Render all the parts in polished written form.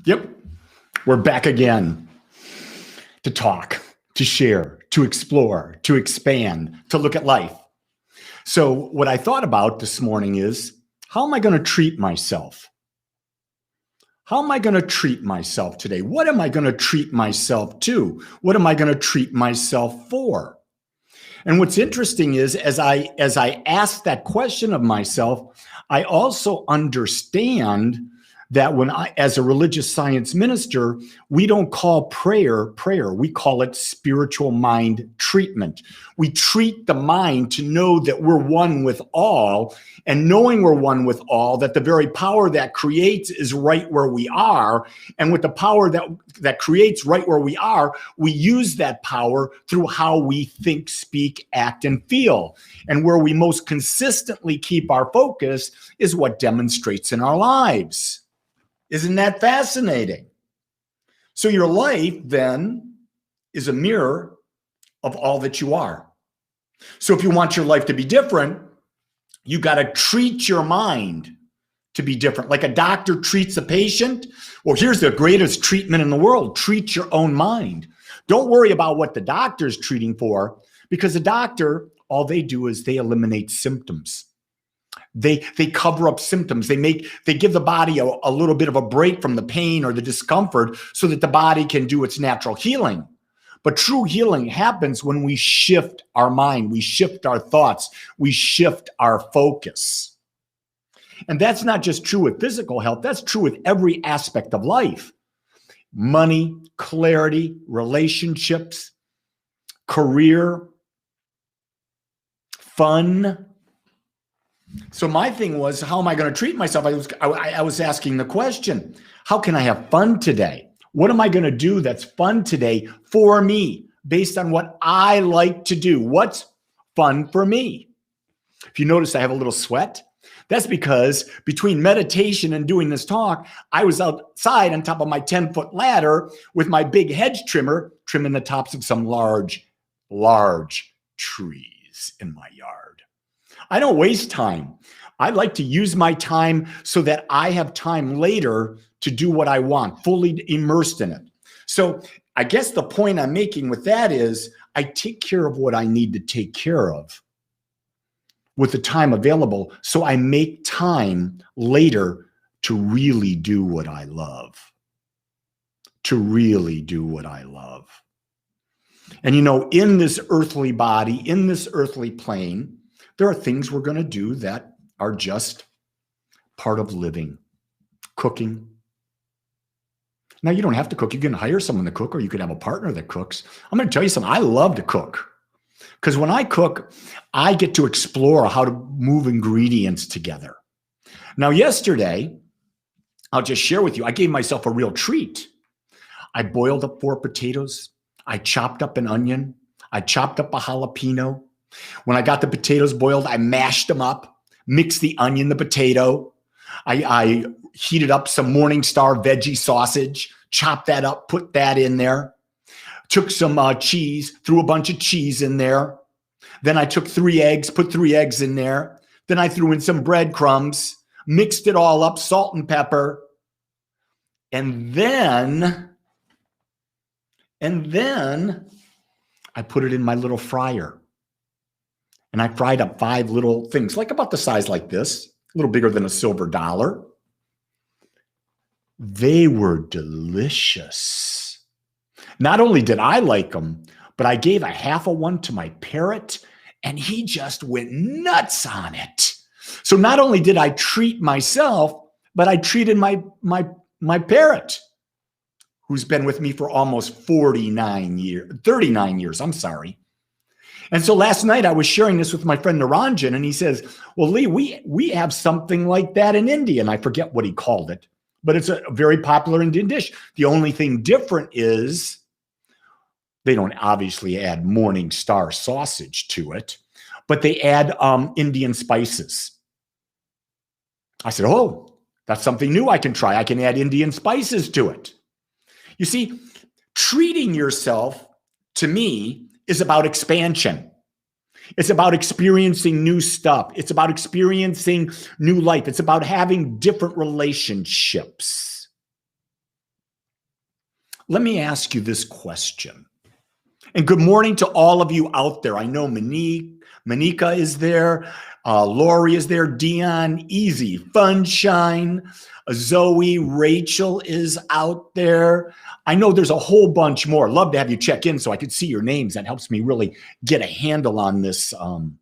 Yep, we're back again to talk, to share, to explore, to expand, to look at life. So what I thought about this morning is, how am I going to treat myself? How am I going to treat myself today? What am I going to treat myself to? What am I going to treat myself for? And what's interesting is, as I ask that question of myself, I also understand that when I, as a religious science minister, we don't call prayer, we call it spiritual mind treatment. We treat the mind to know that we're one with all, and knowing we're one with all, that the very power that creates is right where we are. And with the power that creates right where we are, we use that power through how we think, speak, act, and feel. And where we most consistently keep our focus is what demonstrates in our lives. Isn't that fascinating? So your life then is a mirror of all that you are. So if you want your life to be different, you got to treat your mind to be different. Like a doctor treats a patient. Well, here's the greatest treatment in the world. Treat your own mind. Don't worry about what the doctor's treating for, because the doctor, all they do is they eliminate symptoms. They cover up symptoms. They give the body a little bit of a break from the pain or the discomfort so that the body can do its natural healing. But true healing happens when we shift our mind, we shift our thoughts, we shift our focus. And that's not just true with physical health, that's true with every aspect of life. Money, clarity, relationships, career, fun. So my thing was, how am I going to treat myself? I was asking the question, how can I have fun today? What am I going to do that's fun today for me, based on what I like to do? What's fun for me? If you notice, I have a little sweat. That's because between meditation and doing this talk, I was outside on top of my 10-foot ladder with my big hedge trimmer, trimming the tops of some large trees in my yard. I don't waste time. I like to use my time so that I have time later to do what I want, fully immersed in it. So I guess the point I'm making with that is, I take care of what I need to take care of with the time available, so I make time later to really do what I love. To really do what I love. And you know, in this earthly body, in this earthly plane, there are things we're going to do that are just part of living. Cooking. Now, you don't have to cook. You can hire someone to cook, or you could have a partner that cooks. I'm going to tell you something. I love to cook, because when I cook, I get to explore how to move ingredients together. Now, yesterday, I'll just share with you, I gave myself a real treat. I boiled up 4 potatoes. I chopped up an onion. I chopped up a jalapeno. When I got the potatoes boiled, I mashed them up, mixed the onion, the potato. I heated up some Morningstar veggie sausage, chopped that up, put that in there. Took some cheese, threw a bunch of cheese in there. Then I took 3 eggs, put 3 eggs in there. Then I threw in some breadcrumbs, mixed it all up, salt and pepper. And then I put it in my little fryer. And I fried up 5 little things, like about the size like this, a little bigger than a silver dollar. They were delicious. Not only did I like them, but I gave a half of one to my parrot, and he just went nuts on it. So not only did I treat myself, but I treated my parrot, who's been with me for almost 39 years, I'm sorry. And so last night I was sharing this with my friend Naranjan, and he says, well, Lee, we have something like that in India. And I forget what he called it, but it's a very popular Indian dish. The only thing different is they don't obviously add Morningstar sausage to it, but they add Indian spices. I said, oh, that's something new I can try. I can add Indian spices to it. You see, treating yourself, to me, is about expansion. It's about experiencing new stuff. It's about experiencing new life. It's about having different relationships. Let me ask you this question. And good morning to all of you out there. I know Monika is there. Lori is there. Dion, Easy, Funshine, Zoe, Rachel is out there. I know there's a whole bunch more. Love to have you check in so I can see your names. That helps me really get a handle on this, on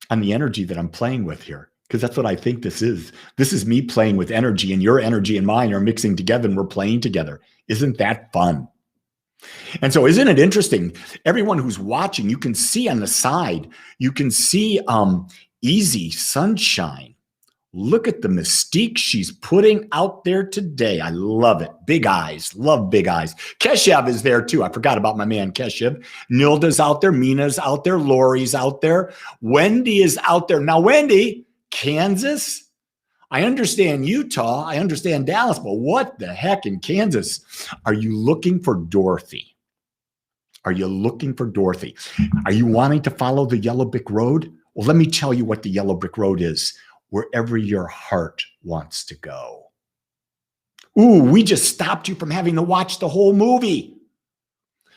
the energy that I'm playing with here. Because that's what I think this is. This is me playing with energy, and your energy and mine are mixing together, and we're playing together. Isn't that fun? And so isn't it interesting? Everyone who's watching, you can see on the side, you can see Easy, Sunshine. Look at the mystique she's putting out there today. I love it. Big eyes. Love big eyes. Keshev is there too. I forgot about my man Keshev. Nilda's out there. Mina's out there. Lori's out there. Wendy is out there. Now, Wendy, Kansas? I understand Utah. I understand Dallas, but what the heck in Kansas? Are you looking for Dorothy? Are you looking for Dorothy? Are you wanting to follow the yellow brick road? Well, let me tell you what the yellow brick road is. Wherever your heart wants to go. Ooh, we just stopped you from having to watch the whole movie.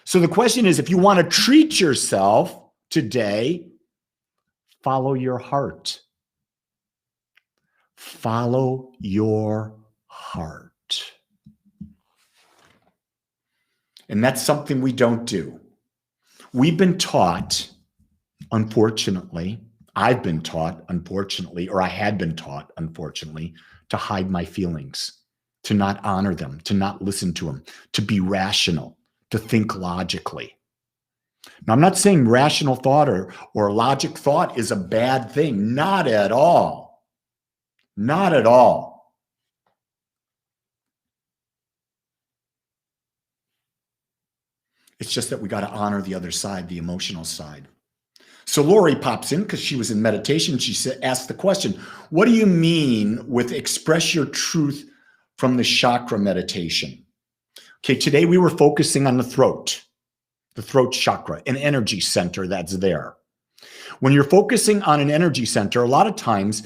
So the question is, if you want to treat yourself today, follow your heart. Follow your heart. And that's something we don't do. We've been taught, unfortunately, I've been taught, unfortunately, or I had been taught, unfortunately, to hide my feelings, to not honor them, to not listen to them, to be rational, to think logically. Now, I'm not saying rational thought or logic thought is a bad thing. Not at all. Not at all. It's just that we got to honor the other side, the emotional side. So Lori pops in because she was in meditation. She asked the question, what do you mean with express your truth from the chakra meditation? Okay, today we were focusing on the throat chakra, an energy center that's there. When you're focusing on an energy center, a lot of times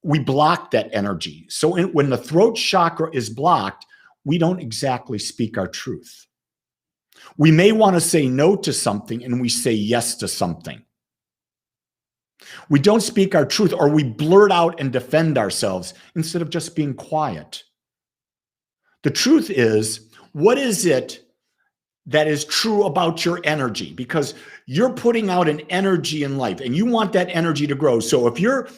we block that energy. So when the throat chakra is blocked, we don't exactly speak our truth. We may want to say no to something and we say yes to something. We don't speak our truth, or we blurt out and defend ourselves instead of just being quiet. The truth is, what is it that is true about your energy? Because you're putting out an energy in life and you want that energy to grow. So if you're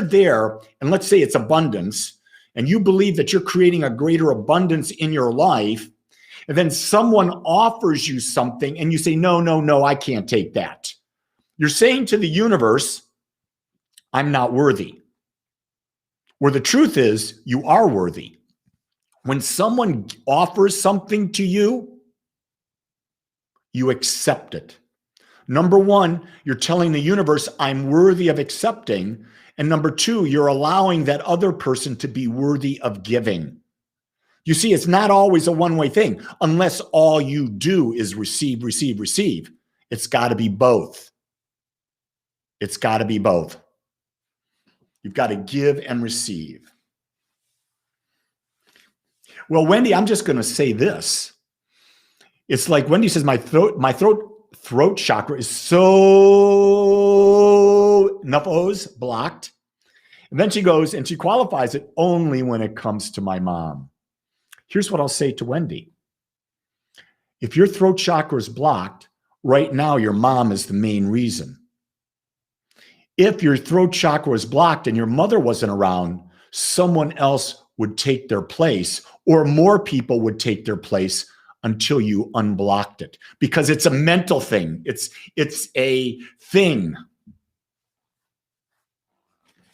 there, and let's say it's abundance, and you believe that you're creating a greater abundance in your life, and then someone offers you something and you say, no, I can't take that. You're saying to the universe, I'm not worthy. Where the truth is, you are worthy. When someone offers something to you, you accept it. Number one, you're telling the universe, I'm worthy of accepting. And number two, you're allowing that other person to be worthy of giving. You see, it's not always a one-way thing unless all you do is receive, receive, receive. It's got to be both. It's got to be both. You've got to give and receive. Well, Wendy, I'm just going to say this. It's like Wendy says, my throat chakra is so enough O's blocked. And then she goes and she qualifies it only when it comes to my mom. Here's what I'll say to Wendy. If your throat chakra is blocked, right now your mom is the main reason. If your throat chakra was blocked and your mother wasn't around, someone else would take their place, or more people would take their place until you unblocked it, because it's a mental thing. It's a thing.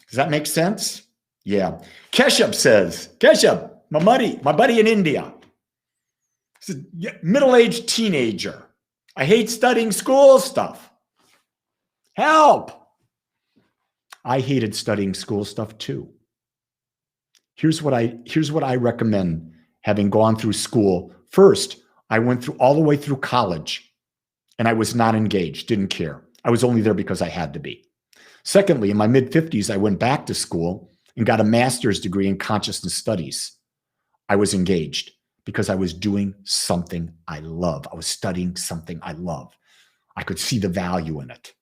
Does that make sense? Yeah. Keshav says, my buddy in India, he's a middle-aged teenager. I hate studying school stuff. Help. I hated studying school stuff too. Here's what I recommend, having gone through school. First, I went through all the way through college and I was not engaged, didn't care. I was only there because I had to be. Secondly, in my mid-50s, I went back to school and got a master's degree in consciousness studies. I was engaged because I was doing something I love. I was studying something I love. I could see the value in it.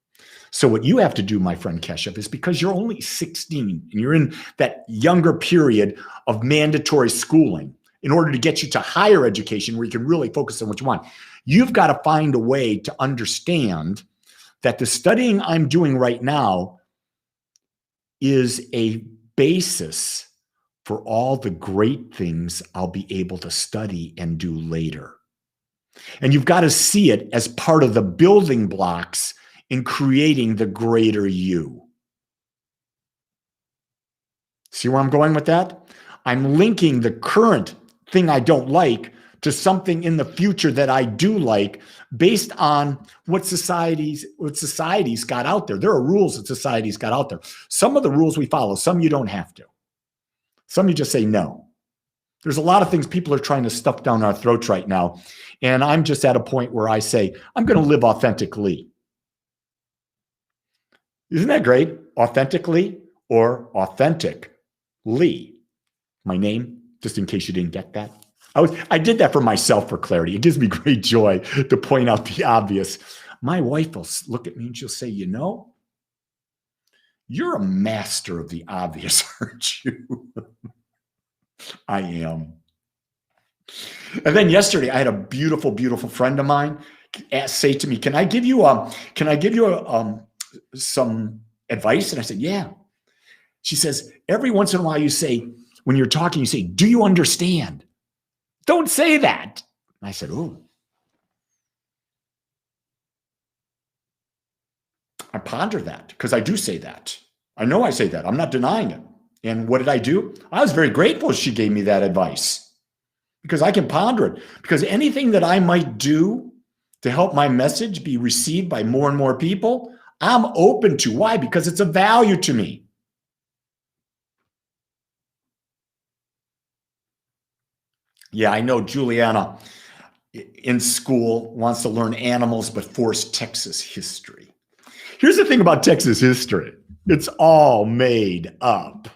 So what you have to do, my friend Keshav, is because you're only 16 and you're in that younger period of mandatory schooling in order to get you to higher education where you can really focus on what you want. You've got to find a way to understand that the studying I'm doing right now is a basis for all the great things I'll be able to study and do later. And you've got to see it as part of the building blocks in creating the greater you. See where I'm going with that? I'm linking the current thing I don't like to something in the future that I do like based on what society's got out there. There are rules that society's got out there. Some of the rules we follow, some you don't have to. Some you just say no. There's a lot of things people are trying to stuff down our throats right now. And I'm just at a point where I say, I'm going to live authentically. Isn't that great? Authentically or authentically. My name, just in case you didn't get that. I did that for myself for clarity. It gives me great joy to point out the obvious. My wife will look at me and she'll say, you know, you're a master of the obvious, aren't you? I am. And then yesterday, I had a beautiful, beautiful friend of mine say to me, "Can I give you some advice?" And I said, "Yeah." She says, "Every once in a while, you say when you're talking, you say, 'Do you understand?' Don't say that." And I said, "Oh." I ponder that because I do say that. I know I say that. I'm not denying it. And what did I do? I was very grateful she gave me that advice because I can ponder it. Because anything that I might do to help my message be received by more and more people, I'm open to. Why? Because it's a value to me. Yeah, I know Juliana in school wants to learn animals, but forced Texas history. Here's the thing about Texas history. It's all made up.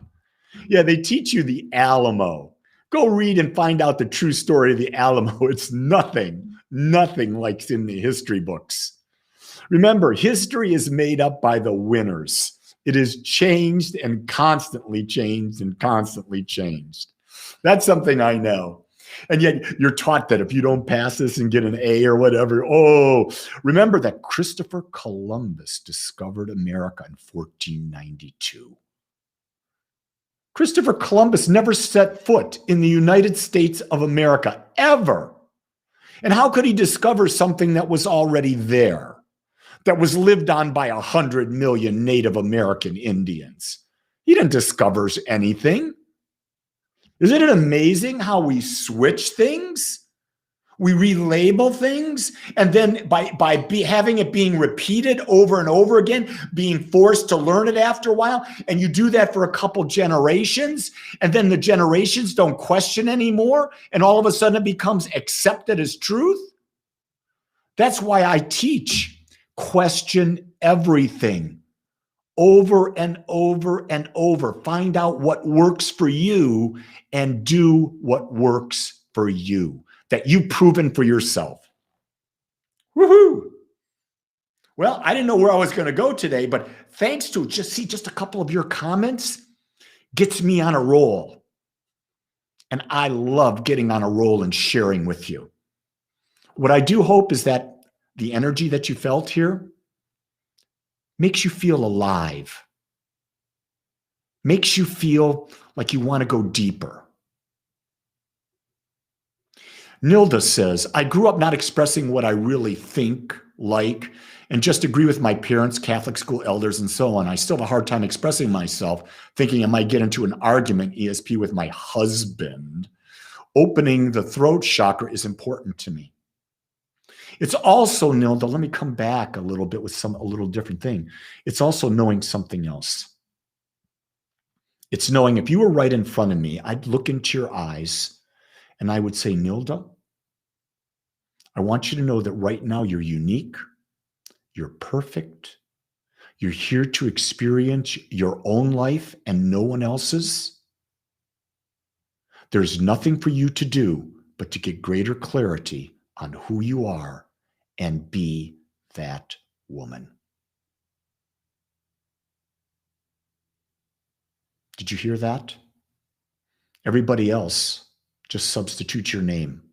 Yeah, they teach you the Alamo. Go read and find out the true story of the Alamo. It's nothing like in the history books. Remember, history is made up by the winners. It is changed and constantly changed and constantly changed. That's something I know. And yet you're taught that if you don't pass this and get an A or whatever, remember that Christopher Columbus discovered America in 1492. Christopher Columbus never set foot in the United States of America, ever. And how could he discover something that was already there, that was lived on by 100 million Native American Indians? He didn't discover anything. Isn't it amazing how we switch things? We relabel things, and then by having it being repeated over and over again, being forced to learn it after a while, and you do that for a couple generations, and then the generations don't question anymore, and all of a sudden it becomes accepted as truth. That's why I teach question everything over and over and over. Find out what works for you and do what works for you, that you've proven for yourself. Woohoo! Well, I didn't know where I was going to go today, but thanks to just a couple of your comments gets me on a roll. And I love getting on a roll and sharing with you. What I do hope is that the energy that you felt here makes you feel alive, makes you feel like you want to go deeper. Nilda says, I grew up not expressing what I really think, like, and just agree with my parents, Catholic school elders, and so on. I still have a hard time expressing myself, thinking I might get into an argument, ESP, with my husband. Opening the throat chakra is important to me. It's also, Nilda, let me come back a little bit with a little different thing. It's also knowing something else. It's knowing if you were right in front of me, I'd look into your eyes and I would say, Nilda, I want you to know that right now you're unique, you're perfect, you're here to experience your own life and no one else's. There's nothing for you to do but to get greater clarity on who you are and be that woman. Did you hear that? Everybody else just substitute your name.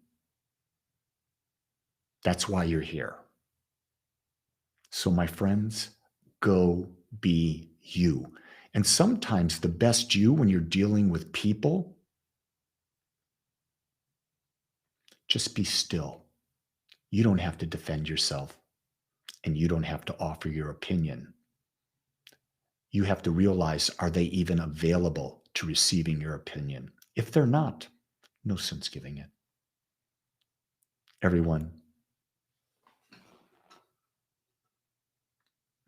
That's why you're here. So my friends, go be you. And sometimes the best you when you're dealing with people, just be still. You don't have to defend yourself, and you don't have to offer your opinion. You have to realize, are they even available to receiving your opinion? If they're not, no sense giving it. Everyone,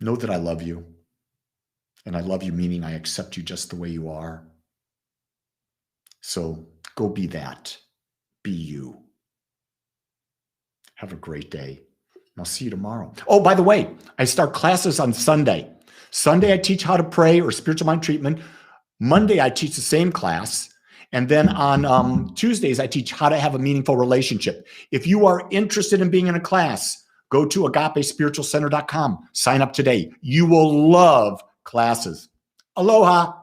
know that I love you. And I love you, meaning I accept you just the way you are. So go be that. Be you. Have a great day. I'll see you tomorrow. Oh, by the way, I start classes on Sunday. Sunday, I teach how to pray or spiritual mind treatment. Monday, I teach the same class. And then on Tuesdays, I teach how to have a meaningful relationship. If you are interested in being in a class, go to agapespiritualcenter.com. Sign up today. You will love classes. Aloha.